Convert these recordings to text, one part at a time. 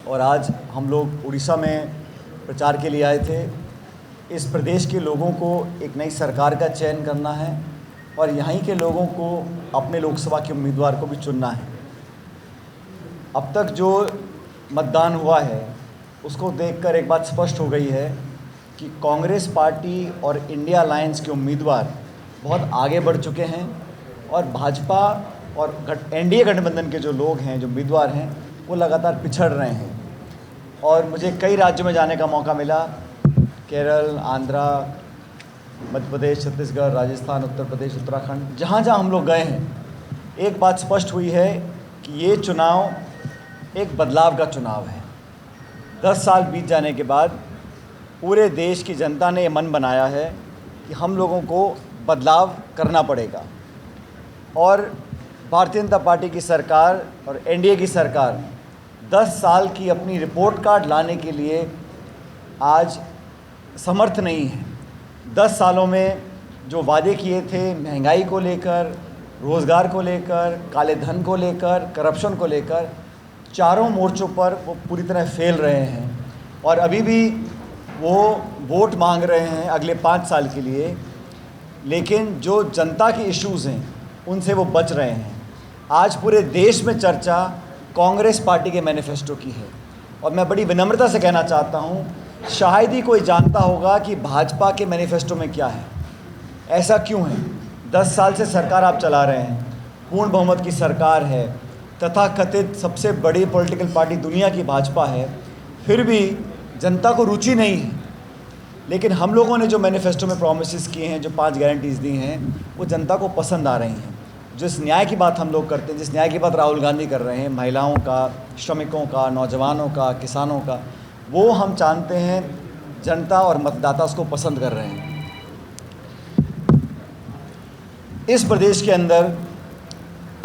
और आज हम लोग उड़ीसा में प्रचार के लिए आए थे। इस प्रदेश के लोगों को एक नई सरकार का चयन करना है और यहीं के लोगों को अपने लोकसभा के उम्मीदवार को भी चुनना है। अब तक जो मतदान हुआ है उसको देखकर एक बात स्पष्ट हो गई है कि कांग्रेस पार्टी और इंडिया अलायंस के उम्मीदवार बहुत आगे बढ़ चुके हैं और भाजपा और एनडीए गठबंधन के जो लोग हैं, जो उम्मीदवार हैं, वो लगातार पिछड़ रहे हैं। और मुझे कई राज्यों में जाने का मौका मिला, केरल, आंध्रा, मध्य प्रदेश, छत्तीसगढ़, राजस्थान, उत्तर प्रदेश, उत्तराखंड, जहाँ जहाँ हम लोग गए हैं, एक बात स्पष्ट हुई है कि ये चुनाव एक बदलाव का चुनाव है। 10 साल बीत जाने के बाद पूरे देश की जनता ने ये मन बनाया है कि हम लोगों को बदलाव करना पड़ेगा और भारतीय जनता पार्टी की सरकार और एनडीए की सरकार 10 साल की अपनी रिपोर्ट कार्ड लाने के लिए आज समर्थ नहीं है। 10 सालों में जो वादे किए थे महंगाई को लेकर, रोज़गार को लेकर, काले धन को लेकर, करप्शन को लेकर, चारों मोर्चों पर वो पूरी तरह फेल रहे हैं और अभी भी वो वोट मांग रहे हैं अगले 5 साल के लिए, लेकिन जो जनता के इश्यूज़ हैं उनसे वो बच रहे हैं। आज पूरे देश में चर्चा कांग्रेस पार्टी के मैनिफेस्टो की है और मैं बड़ी विनम्रता से कहना चाहता हूँ, शायद ही कोई जानता होगा कि भाजपा के मैनिफेस्टो में क्या है। ऐसा क्यों है? 10 साल से सरकार आप चला रहे हैं, पूर्ण बहुमत की सरकार है, तथाकथित सबसे बड़ी पॉलिटिकल पार्टी दुनिया की भाजपा है, फिर भी जनता को रुचि नहीं है। लेकिन हम लोगों ने जो मैनिफेस्टो में प्रॉमिसेस किए हैं, जो 5 गारंटीज़ दी हैं, वो जनता को पसंद आ रही हैं। जिस न्याय की बात हम लोग करते हैं, जिस न्याय की बात राहुल गांधी कर रहे हैं, महिलाओं का, श्रमिकों का, नौजवानों का, किसानों का, वो हम जानते हैं जनता और मतदाता उसको पसंद कर रहे हैं। इस प्रदेश के अंदर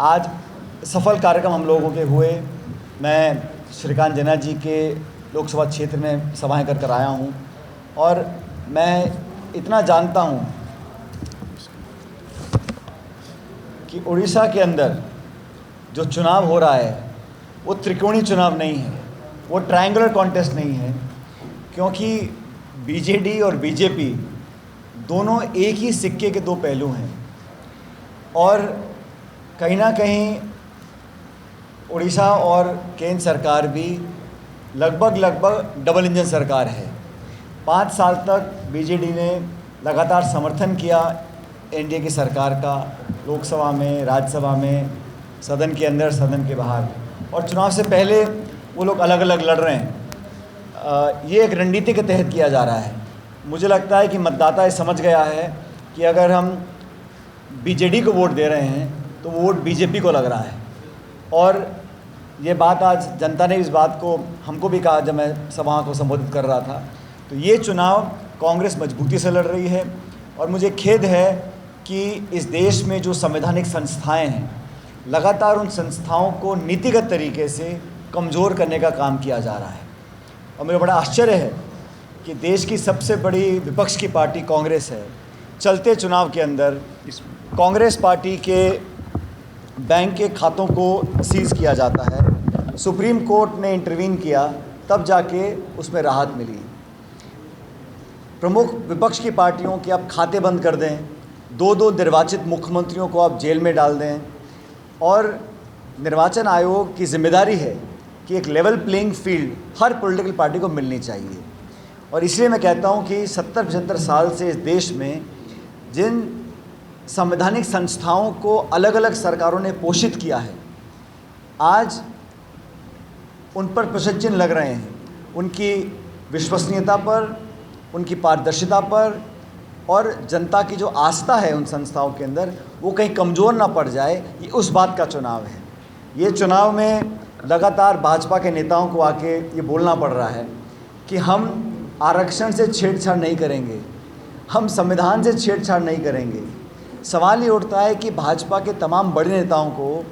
आज सफल कार्यक्रम हम लोगों के हुए। मैं श्रीकांत जेना जी के लोकसभा क्षेत्र में सभाएं कर आया हूं और मैं इतना जानता हूं कि उड़ीसा के अंदर जो चुनाव हो रहा है वो त्रिकोणीय चुनाव नहीं है, वो ट्रायंगुलर कॉन्टेस्ट नहीं है, क्योंकि बीजेडी और बीजेपी दोनों एक ही सिक्के के 2 पहलू हैं और कहीं ना कहीं उड़ीसा और केंद्र सरकार भी लगभग डबल इंजन सरकार है। 5 साल तक बीजेडी ने लगातार समर्थन किया एनडीए की सरकार का, लोकसभा में, राज्यसभा में, सदन के अंदर, सदन के बाहर, और चुनाव से पहले वो लोग अलग अलग लड़ रहे हैं। ये एक रणनीति के तहत किया जा रहा है। मुझे लगता है कि मतदाता ये समझ गया है कि अगर हम बीजेडी को वोट दे रहे हैं तो वो वोट बीजेपी को लग रहा है। और ये बात आज जनता ने इस बात को हमको भी कहा जब मैं सभा को संबोधित कर रहा था। तो ये चुनाव कांग्रेस मजबूती से लड़ रही है और मुझे खेद है कि इस देश में जो संवैधानिक संस्थाएं हैं, लगातार उन संस्थाओं को नीतिगत तरीके से कमज़ोर करने का काम किया जा रहा है। और मुझे बड़ा आश्चर्य है कि देश की सबसे बड़ी विपक्ष की पार्टी कांग्रेस है, चलते चुनाव के अंदर कांग्रेस पार्टी के बैंक के खातों को सीज़ किया जाता है। सुप्रीम कोर्ट ने इंटरवीन किया, तब जाके उसमें राहत मिली। प्रमुख विपक्ष की पार्टियों के आप खाते बंद कर दें, 2 निर्वाचित मुख्यमंत्रियों को आप जेल में डाल दें, और निर्वाचन आयोग की जिम्मेदारी है कि एक लेवल प्लेइंग फील्ड हर पॉलिटिकल पार्टी को मिलनी चाहिए। और इसलिए मैं कहता हूं कि 70-75 साल से इस देश में जिन संवैधानिक संस्थाओं को अलग अलग सरकारों ने पोषित किया है, आज उन पर प्रश्न चिन्ह लग रहे हैं, उनकी विश्वसनीयता पर, उनकी पारदर्शिता पर, और जनता की जो आस्था है उन संस्थाओं के अंदर वो कहीं कमज़ोर ना पड़ जाए। ये उस बात का चुनाव है। ये चुनाव में लगातार भाजपा के नेताओं को आके ये बोलना पड़ रहा है कि हम आरक्षण से छेड़छाड़ नहीं करेंगे, हम संविधान से छेड़छाड़ नहीं करेंगे। सवाल ये उठता है कि भाजपा के तमाम बड़े नेताओं को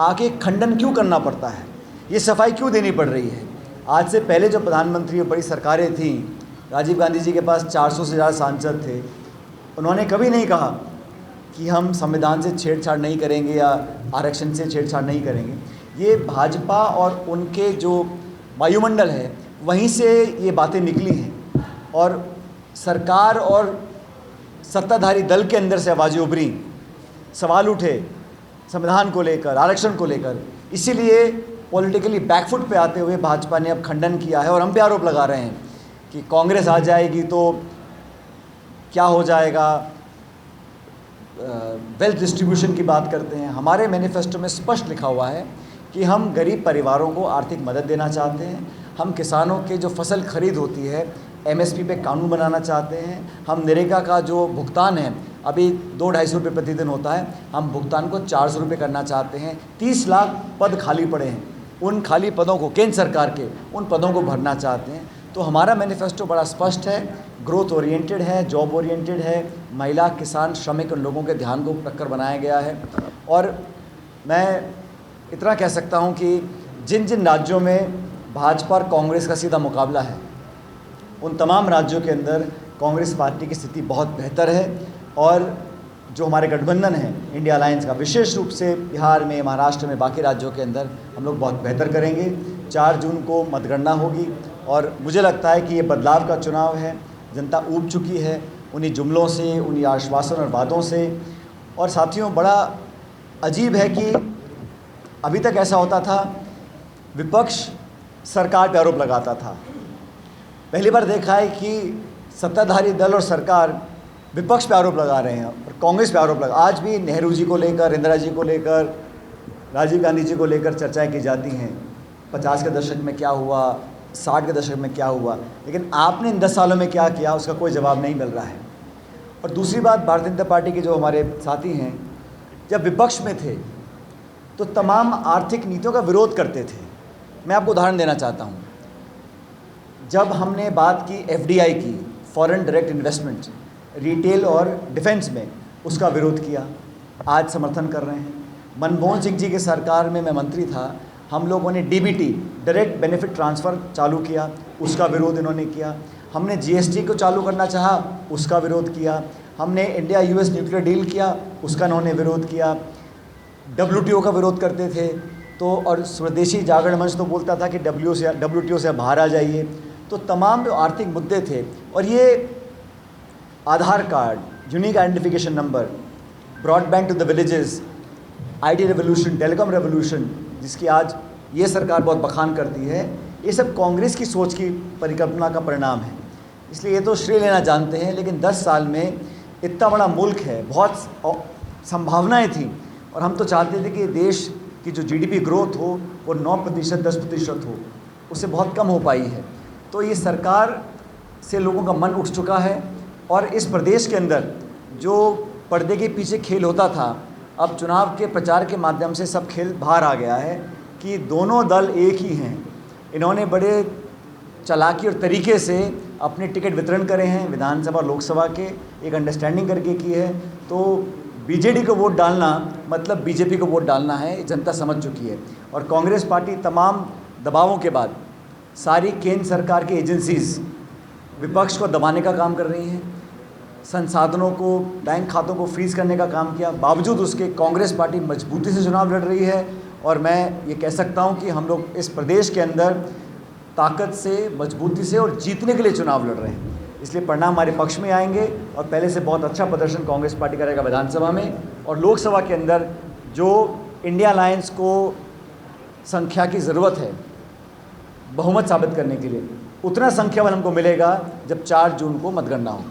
आके खंडन क्यों करना पड़ता है, ये सफाई क्यों देनी पड़ रही है। आज से पहले जो प्रधानमंत्री और बड़ी सरकारें थीं, राजीव गांधी जी के पास 400 से ज़्यादा सांसद थे, उन्होंने कभी नहीं कहा कि हम संविधान से छेड़छाड़ नहीं करेंगे या आरक्षण से छेड़छाड़ नहीं करेंगे। ये भाजपा और उनके जो वायुमंडल है, वहीं से ये बातें निकली हैं और सरकार और सत्ताधारी दल के अंदर से आवाज़ें उभरी, सवाल उठे संविधान को लेकर, आरक्षण को लेकर। इसीलिए पॉलिटिकली बैकफुट पे आते हुए भाजपा ने अब खंडन किया है और हम पे आरोप लगा रहे हैं कि कांग्रेस आ जाएगी तो क्या हो जाएगा, वेल्थ डिस्ट्रीब्यूशन की बात करते हैं। हमारे मैनिफेस्टो में स्पष्ट लिखा हुआ है कि हम गरीब परिवारों को आर्थिक मदद देना चाहते हैं, हम किसानों के जो फसल खरीद होती है एमएसपी पे कानून बनाना चाहते हैं, हम नरेगा का जो भुगतान है अभी 200-250 रुपये प्रतिदिन होता है, हम भुगतान को 400 रुपये करना चाहते हैं। 30 लाख पद खाली पड़े हैं, उन खाली पदों को केंद्र सरकार के उन पदों को भरना चाहते हैं। तो हमारा मैनिफेस्टो बड़ा स्पष्ट है, ग्रोथ ओरिएंटेड है, जॉब ओरिएंटेड है, महिला, किसान, श्रमिक उन लोगों के ध्यान को रखकर बनाया गया है। और मैं इतना कह सकता हूं कि जिन जिन राज्यों में भाजपा और कांग्रेस का सीधा मुकाबला है, उन तमाम राज्यों के अंदर कांग्रेस पार्टी की स्थिति बहुत बेहतर है और जो हमारे गठबंधन है इंडिया अलायंस का, विशेष रूप से बिहार में, महाराष्ट्र में, बाकी राज्यों के अंदर हम लोग बहुत बेहतर करेंगे। 4 जून को मतगणना होगी और मुझे लगता है कि ये बदलाव का चुनाव है। जनता ऊब चुकी है उन्हीं जुमलों से, उन्हीं आश्वासन और वादों से। और साथियों, बड़ा अजीब है कि अभी तक ऐसा होता था, विपक्ष सरकार पर आरोप लगाता था। पहली बार देखा है कि सत्ताधारी दल और सरकार विपक्ष पे आरोप लगा रहे हैं और कांग्रेस पे आरोप लगा। आज भी नेहरू जी को लेकर, इंदिरा जी को लेकर, राजीव गांधी जी को लेकर चर्चाएं की जाती हैं, 50 के दशक में क्या हुआ, 60 के दशक में क्या हुआ, लेकिन आपने इन 10 सालों में क्या किया उसका कोई जवाब नहीं मिल रहा है। और दूसरी बात, भारतीय जनता पार्टी के जो हमारे साथी हैं, जब विपक्ष में थे तो तमाम आर्थिक नीतियों का विरोध करते थे। मैं आपको उदाहरण देना चाहता हूँ। जब हमने बात की एफडीआई की, फॉरेन डायरेक्ट इन्वेस्टमेंट, रिटेल और डिफेंस में, उसका विरोध किया, आज समर्थन कर रहे हैं। मनमोहन सिंह जी की सरकार में मैं मंत्री था, हम लोगों ने डीबीटी, डायरेक्ट बेनिफिट ट्रांसफ़र चालू किया, उसका विरोध इन्होंने किया। हमने जीएसटी को चालू करना चाहा, उसका विरोध किया। हमने इंडिया यूएस न्यूक्लियर डील किया, उसका इन्होंने विरोध किया। डब्ल्यूटीओ का विरोध करते थे तो, और स्वदेशी जागरण मंच तो बोलता था कि डब्ल्यूटीओ से बाहर आ जाइए। तो तमाम जो आर्थिक मुद्दे थे, और ये Aadhaar card, unique identification number, broadband to the villages, IT revolution, telecom revolution, जिसकी आज ये सरकार बहुत बखान करती है, ये सब कांग्रेस की सोच की परिकल्पना का परिणाम है। इसलिए ये तो श्रेय लेना जानते हैं, लेकिन 10 साल में इतना बड़ा मुल्क है, बहुत संभावनाएं थी, और हम तो चाहते थे कि देश की जो जीडीपी ग्रोथ हो वो 9%, 10% हो, उससे बहुत कम हो पाई है। तो ये सरकार से लोगों का मन उठ चुका है, और इस प्रदेश के अंदर जो पर्दे के पीछे खेल होता था, अब चुनाव के प्रचार के माध्यम से सब खेल बाहर आ गया है कि दोनों दल एक ही हैं। इन्होंने बड़े चालाकी और तरीके से अपने टिकट वितरण करे हैं, विधानसभा लोकसभा के एक अंडरस्टैंडिंग करके की है। तो बीजेडी को वोट डालना मतलब बीजेपी को वोट डालना है, जनता समझ चुकी है। और कांग्रेस पार्टी तमाम दबावों के बाद सारी केंद्र सरकार की एजेंसीज़ विपक्ष को दबाने का काम कर रही हैं, संसाधनों को, बैंक खातों को फ्रीज़ करने का काम किया। बावजूद उसके कांग्रेस पार्टी मजबूती से चुनाव लड़ रही है, और मैं ये कह सकता हूँ कि हम लोग इस प्रदेश के अंदर ताकत से, मजबूती से और जीतने के लिए चुनाव लड़ रहे हैं। इसलिए परिणाम हमारे पक्ष में आएंगे, और पहले से बहुत अच्छा प्रदर्शन कांग्रेस पार्टी करेगा विधानसभा में, और लोकसभा के अंदर जो इंडिया अलायंस को संख्या की ज़रूरत है बहुमत साबित करने के लिए, उतना संख्या बल हमको मिलेगा जब 4 जून को मतगणना हो।